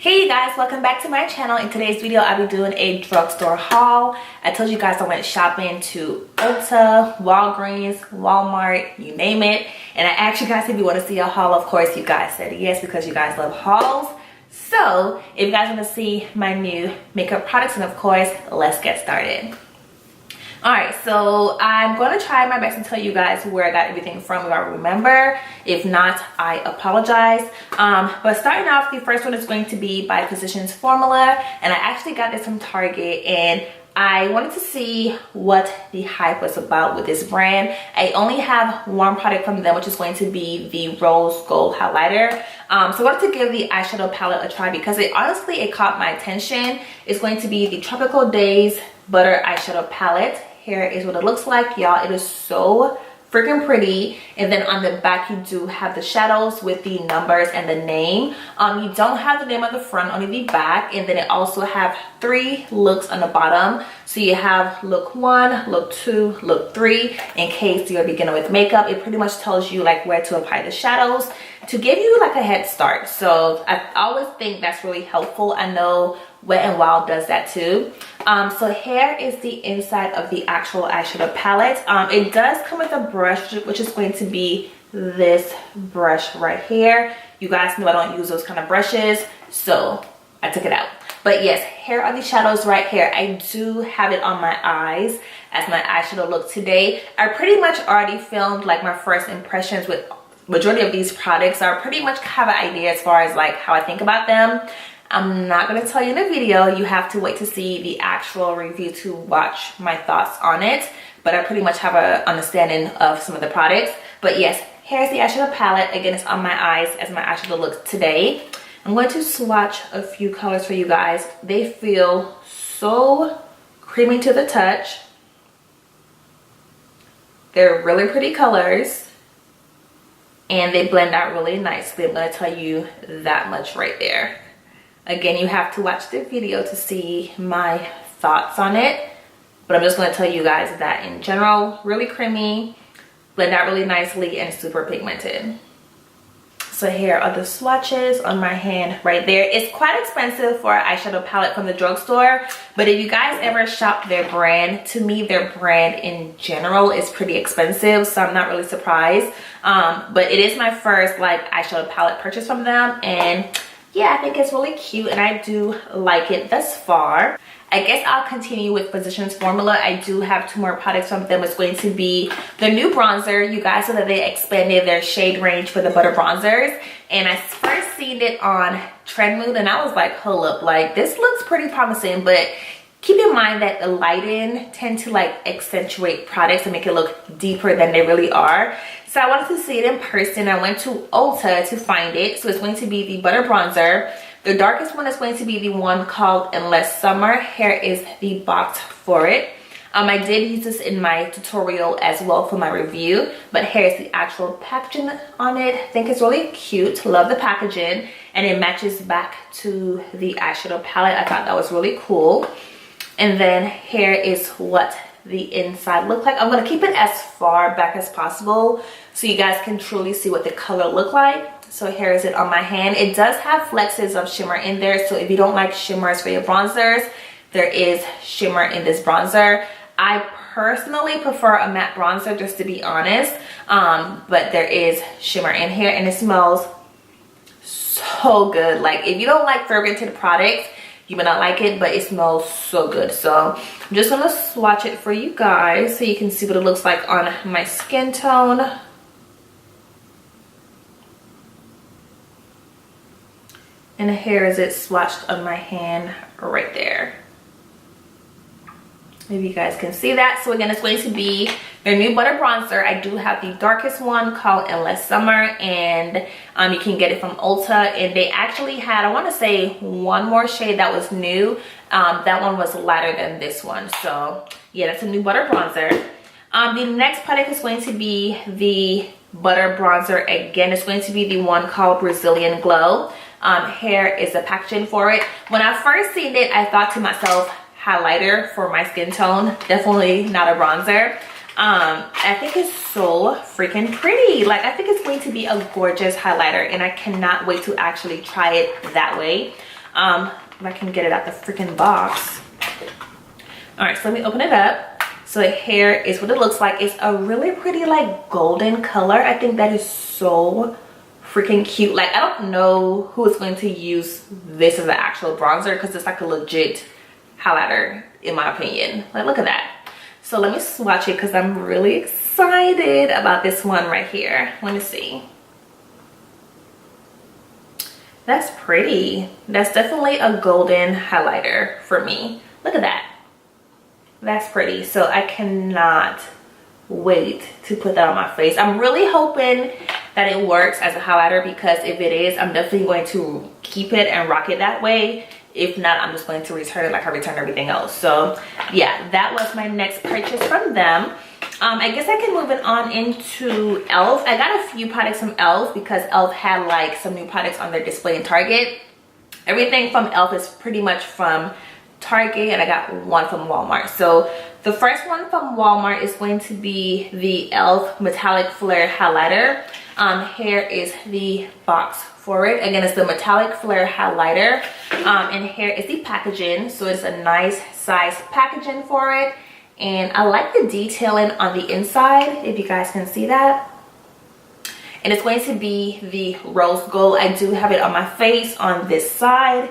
Hey you guys, welcome back to my channel. In today's video I'll be doing a drugstore haul. I told you guys I went shopping to Ulta, Walgreens, Walmart, you name it, and I asked you guys if you want to see a haul. Of course you guys said yes because you guys love hauls. So if you guys want to see my new makeup products, and of course let's get started. Alright, so I'm going to try my best to tell you guys where I got everything from if I remember. If not, I apologize. But starting off, the first one is going to be by Physicians Formula, and I actually got this from Target, and I wanted to see what the hype was about with this brand. I only have one product from them, which is going to be the Rose Gold Highlighter. So I wanted to give the eyeshadow palette a try because it caught my attention. It's going to be the Tropical Days Butter Eyeshadow Palette. Here is what it looks like, y'all. It is so freaking pretty. And then on the back you do have the shadows with the numbers and the name. You don't have the name on the front, only the back. And then it also have 3 looks on the bottom. So you have look 1, look 2, look 3. In case you're a beginner with makeup, it pretty much tells you like where to apply the shadows to give you like a head start. So I always think that's really helpful. I know Wet n Wild does that too. So here is the inside of the actual eyeshadow palette. It does come with a brush, which is going to be this brush right here. You guys know I don't use those kind of brushes, so I took it out. But yes, here are the shadows right here. I do have it on my eyes as my eyeshadow look today. I pretty much already filmed like my first impressions with majority of these products. So I pretty much have an idea as far as like how I think about them. I'm not going to tell you in the video. You have to wait to see the actual review to watch my thoughts on it. But I pretty much have an understanding of some of the products. But yes, here's the eyeshadow palette. Again, it's on my eyes as my eyeshadow looks today. I'm going to swatch a few colors for you guys. They feel so creamy to the touch. They're really pretty colors. And they blend out really nicely. I'm going to tell you that much right there. Again, you have to watch the video to see my thoughts on it. But I'm just going to tell you guys that in general, really creamy, blend out really nicely, and super pigmented. So here are the swatches on my hand right there. It's quite expensive for an eyeshadow palette from the drugstore. But if you guys ever shop their brand, to me, their brand in general is pretty expensive. So I'm not really surprised. But it is my first like eyeshadow palette purchase from them. And yeah, I think it's really cute and I do like it thus far. I guess I'll continue with Physicians Formula. I do have 2 more products from them. It's going to be the new bronzer. You guys know that they expanded their shade range for the butter bronzers. And I first seen it on Trend Mood and I was like, hold up, like this looks pretty promising. But keep in mind that the lighting tend to like accentuate products and make it look deeper than they really are. So I wanted to see it in person. I went to Ulta to find it. So it's going to be the butter bronzer. The darkest one is going to be the one called Endless Summer. Here is the box for it. I did use this in my tutorial as well for my review. But here's the actual packaging on it. I think it's really cute. Love the packaging. And it matches back to the eyeshadow palette. I thought that was really cool. And then here is what the inside look like. I'm going to keep it as far back as possible so you guys can truly see what the color look like. So here is it on my hand. It does have flexes of shimmer in there, so if you don't like shimmers for your bronzers, there is shimmer in this bronzer. I personally prefer a matte bronzer, just to be honest, but there is shimmer in here and it smells so good. Like if you don't like fragranted products, you may not like it, but it smells so good. So I'm just gonna swatch it for you guys so you can see what it looks like on my skin tone. And here is it swatched on my hand right there. Maybe you guys can see that. So again, it's going to be their new butter bronzer. I do have the darkest one called Endless Summer, and you can get it from Ulta. And they actually had, I want to say, 1 more shade that was new. That one was lighter than this one. So yeah, that's a new butter bronzer. The next product is going to be the butter bronzer. Again, it's going to be the one called Brazilian Glow. Here is the packaging for it. When I first seen it, I thought to myself, highlighter for my skin tone, definitely not a bronzer. I think it's so freaking pretty. Like, I think it's going to be a gorgeous highlighter, and I cannot wait to actually try it that way. If I can get it out the freaking box. All right, so let me open it up. So here is what it looks like. It's a really pretty like golden color. I think that is so freaking cute. Like, I don't know who is going to use this as an actual bronzer because it's like a legit highlighter in my opinion. Like, look at that. So let me swatch it because I'm really excited about this one right here. Let me see. That's pretty. That's definitely a golden highlighter for me. Look at that. That's pretty. So I cannot wait to put that on my face. I'm really hoping that it works as a highlighter, because if it is, I'm definitely going to keep it and rock it that way. If not, I'm just going to return it like I return everything else. So yeah, that was my next purchase from them. I guess I can move it on into e.l.f. I got a few products from e.l.f. because e.l.f. had like some new products on their display in Target. Everything from e.l.f. is pretty much from Target, and I got one from Walmart. So the first one from Walmart is going to be the e.l.f. Metallic Flare Highlighter. Here is the box for it. Again, it's the Metallic Flare Highlighter. And here is the packaging. So it's a nice size packaging for it. And I like the detailing on the inside, if you guys can see that. And it's going to be the rose gold. I do have it on my face on this side,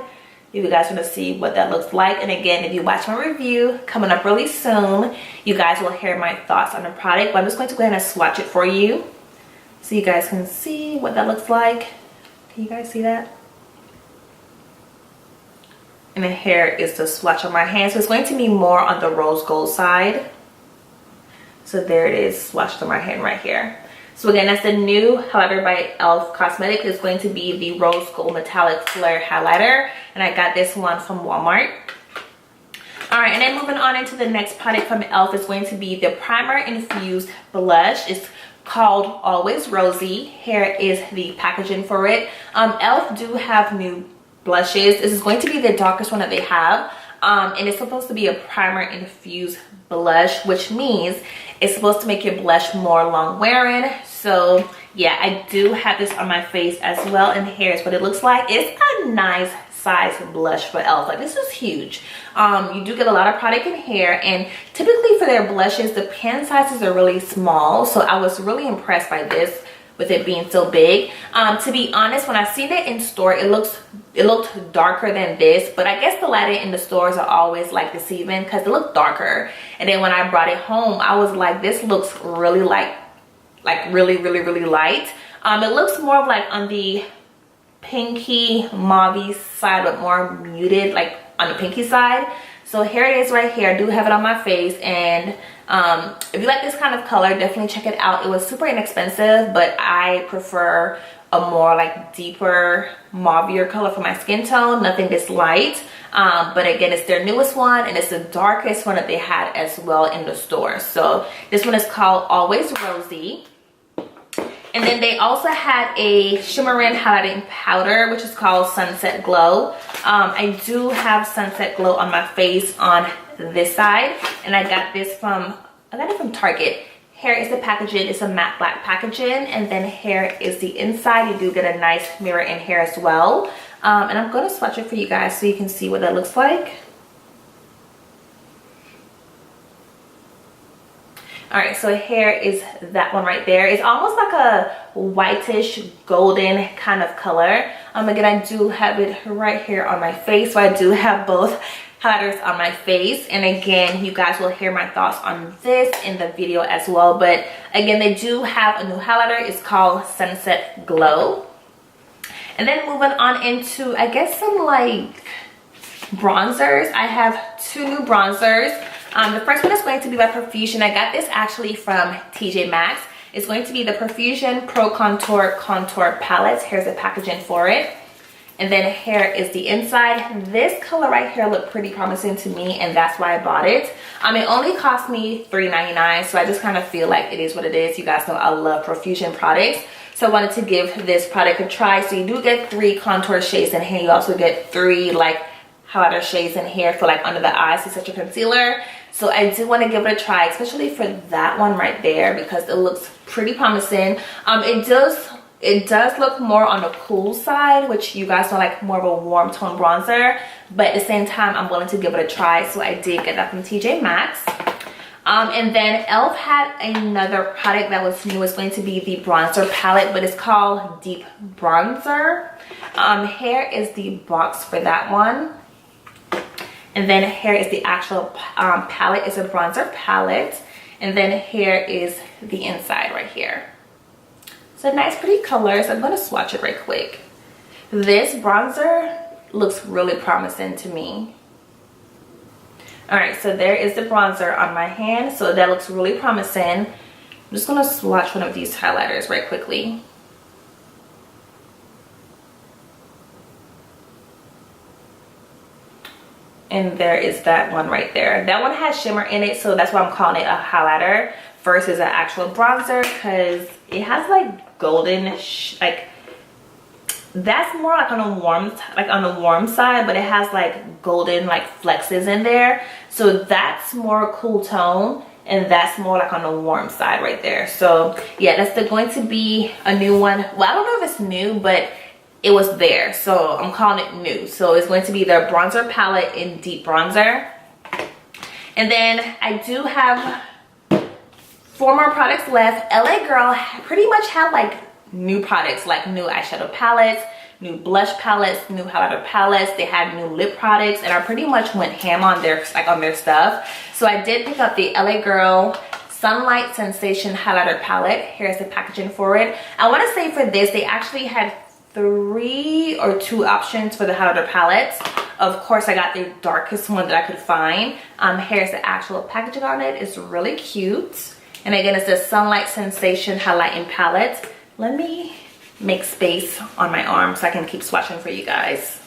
if you guys want to see what that looks like. And again, if you watch my review coming up really soon, you guys will hear my thoughts on the product. But I'm just going to go ahead and swatch it for you so you guys can see what that looks like. Can you guys see that? And then here is the swatch on my hand. So it's going to be more on the rose gold side. So there it is, swatched on my hand right here. So again, that's the new highlighter by e.l.f. Cosmetics. It's going to be the Rose Gold Metallic Flare Highlighter. And I got this one from Walmart. Alright, and then moving on into the next product from e.l.f. is going to be the Primer Infused Blush. It's called Always Rosy. Here is the packaging for it. e.l.f. do have new blushes. This is going to be the darkest one that they have. And it's supposed to be a primer infused blush, which means it's supposed to make your blush more long wearing. So yeah, I do have this on my face as well, and here's what it looks like. It's a nice size blush for e.l.f. Like, this is huge. You do get a lot of product in here, and typically for their blushes, the pen sizes are really small. So I was really impressed by this, with it being so big. To be honest, when I seen it in store, it looked darker than this, but I guess the lighting in the stores are always like deceiving because it looked darker. And then when I brought it home, I was like, this looks really like really light. It looks more of like on the pinky mauve side, but more muted, like on the pinky side. So here it is right here. I do have it on my face, and if you like this kind of color, definitely check it out. It was super inexpensive, but I prefer a more like deeper mauvier color for my skin tone, nothing this light. But again, it's their newest one, and it's the darkest one that they had as well in the store. So this one is called Always Rosy. And then they also had a shimmering highlighting powder, which is called Sunset Glow. I do have Sunset Glow on my face on this side, and I got it from Target. Here is the packaging. It's a matte black packaging, and then here is the inside. You do get a nice mirror in here as well. And I'm going to swatch it for you guys so you can see what that looks like. All right, so here is that one right there. It's almost like a whitish golden kind of color. Again, I do have it right here on my face, so I do have both highlighters on my face. And again, you guys will hear my thoughts on this in the video as well. But again, they do have a new highlighter. It's called Sunset Glow. And then moving on into, I guess, some like bronzers. I have two new bronzers. The first one is going to be by Profusion. I got this actually from TJ Maxx. It's going to be the Profusion Pro Contour Palette. Here's the packaging for it. And then here is the inside. This color right here looked pretty promising to me, and that's why I bought it. It only cost me $3.99, so I just kind of feel like it is what it is. You guys know I love Profusion products, so I wanted to give this product a try. So you do get 3 contour shades in here. You also get 3 like highlighter shades in here for like under the eyes to set your concealer. So I do want to give it a try, especially for that one right there, because it looks pretty promising. It does it does look more on the cool side, which you guys know, like more of a warm tone bronzer, but at the same time I'm willing to give it a try, so I did get that from TJ Maxx. And then e.l.f. had another product that was new. It's going to be the bronzer palette, but it's called Deep Bronzer. Here is the box for that one. And then here is the actual palette. It's a bronzer palette. And then here is the inside right here. So nice pretty colors. I'm going to swatch it right quick. This bronzer looks really promising to me. All right, so there is the bronzer on my hand, so that looks really promising. I'm just gonna swatch one of these highlighters right quickly. And there is that one right there. That one has shimmer in it, so that's why I'm calling it a highlighter versus an actual bronzer, because it has like golden, like that's more like on the warm side, but it has like golden like flexes in there, so that's more cool tone, and that's more like on the warm side right there. So yeah, that's going to be a new one. Well, I don't know if it's new, but it was there, so I'm calling it new. So it's going to be their bronzer palette in Deep Bronzer. And then I do have 4 more products left. LA Girl pretty much had like new products, like new eyeshadow palettes, new blush palettes, new highlighter palettes. They had new lip products, and I pretty much went ham on their stuff. So I did pick up the LA Girl Sunlight Sensation highlighter palette. Here's the packaging for it. I want to say for this, they actually had 3 or 2 options for the highlighter palettes. Of course, I got the darkest one that I could find. Here's the actual packaging on it. It's really cute. And again, it's the Sunlight Sensation highlighting palette. Let me make space on my arm so I can keep swatching for you guys.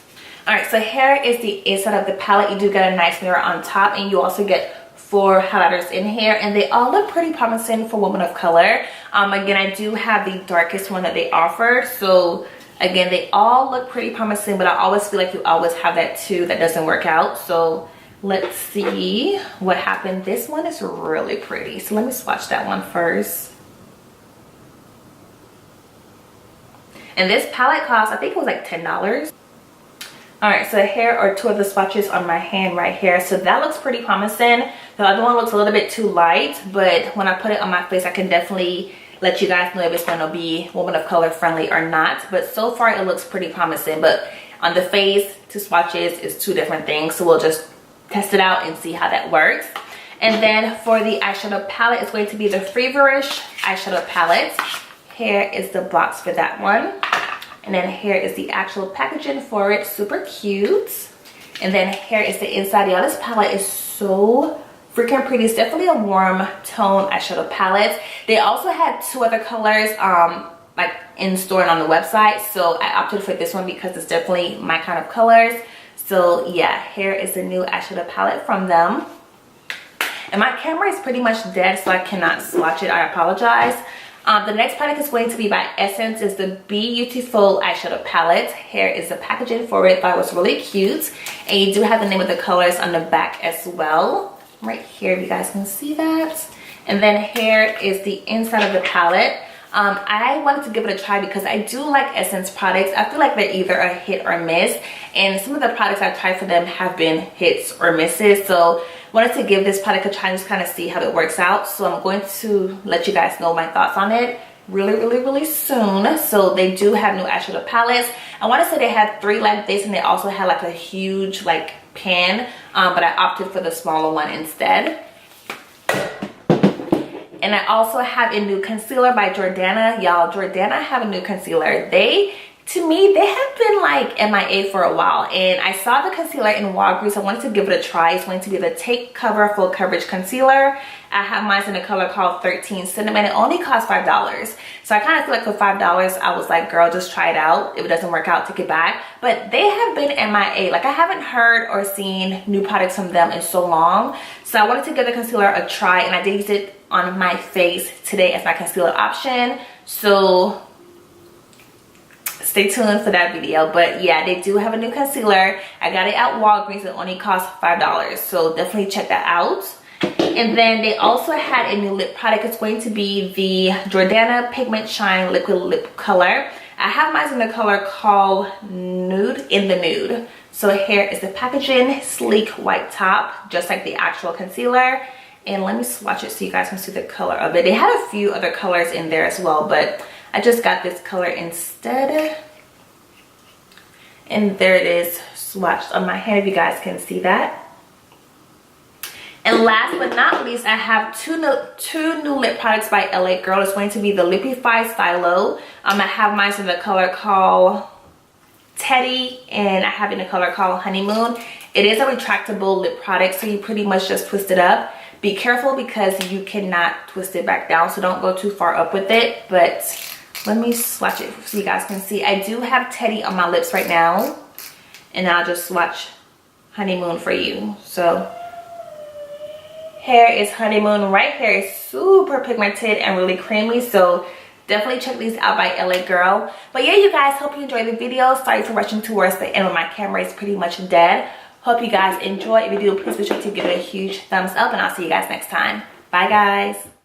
All right, so here is the inside of the palette. You do get a nice mirror on top, and you also get 4 highlighters in here, and they all look pretty promising for women of color. Again, I do have the darkest one that they offered, so again, they all look pretty promising, but I always feel like you always have that too that doesn't work out. So let's see what happened. This one is really pretty, so let me swatch that one first. And this palette cost, I think it was like $10. All right, so here are 2 of the swatches on my hand right here. So that looks pretty promising. The other one looks a little bit too light, but when I put it on my face, I can definitely let you guys know if it's going to be woman of color friendly or not. But so far it looks pretty promising, but on the face, 2 swatches is 2 different things. So we'll just test it out and see how that works. And then for the eyeshadow palette, it's going to be the Feverish eyeshadow palette. Here is the box for that one. And then here is the actual packaging for it. Super cute. And then here is the inside. Y'all, this palette is so freaking pretty. It's definitely a warm tone eyeshadow palette. They also had 2 other colors like in store and on the website. So I opted for this one because it's definitely my kind of colors. So yeah, here is the new eyeshadow palette from them. And my camera is pretty much dead, so I cannot swatch it. I apologize. The next product is going to be by Essence. Is the Beautiful eyeshadow palette. Here is the packaging for it. Thought it was really cute. And you do have the name of the colors on the back as well. Right here, if you guys can see that. And then here is the inside of the palette. I wanted to give it a try because I do like Essence products. I feel like they're either a hit or miss, and some of the products I've tried for them have been hits or misses. So wanted to give this product a try and just kind of see how it works out. So I'm going to let you guys know my thoughts on it really soon. So they do have new eyeshadow palettes. I want to say they had 3 like this, and they also had like a huge like pan, but I opted for the smaller one instead. And I also have a new concealer by Jordana. Y'all, Jordana have a new concealer. To me, they have been like MIA for a while, and I saw the concealer in Walgreens. I wanted to give it a try. It's going to be the Take Cover Full Coverage Concealer. I have mine in a color called 13 Cinnamon. It only costs $5. So I kind of feel like for $5, I was like, girl, just try it out. If it doesn't work out, take it back. But they have been MIA. Like, I haven't heard or seen new products from them in so long. So I wanted to give the concealer a try, and I did use it on my face today as my concealer option. So stay tuned for that video. But yeah, they do have a new concealer. I got it at Walgreens. It only costs $5, so definitely check that out. And then they also had a new lip product. It's going to be the Jordana Pigment Shine Liquid Lip Color. I have mine in the color called Nude, in the Nude. So here is the packaging, sleek white top, just like the actual concealer. And let me swatch it so you guys can see the color of it. They had a few other colors in there as well, but I just got this color instead. And there it is, swatched on my hand if you guys can see that. And last but not least, I have two new lip products by LA Girl. It's going to be the Lipify Stylo. I have mine in the color called Teddy, and I have it in the color called Honeymoon. It is a retractable lip product, so you pretty much just twist it up. Be careful because you cannot twist it back down, so don't go too far up with it. But let me swatch it so you guys can see. I do have Teddy on my lips right now, and I'll just swatch Honeymoon for you. So here is Honeymoon. Right here is super pigmented and really creamy, so definitely check these out by LA Girl. But yeah, you guys, hope you enjoyed the video. Sorry for rushing towards the end when my camera is pretty much dead. Hope you guys enjoy. If you do, please be sure to give it a huge thumbs up, and I'll see you guys next time. Bye guys.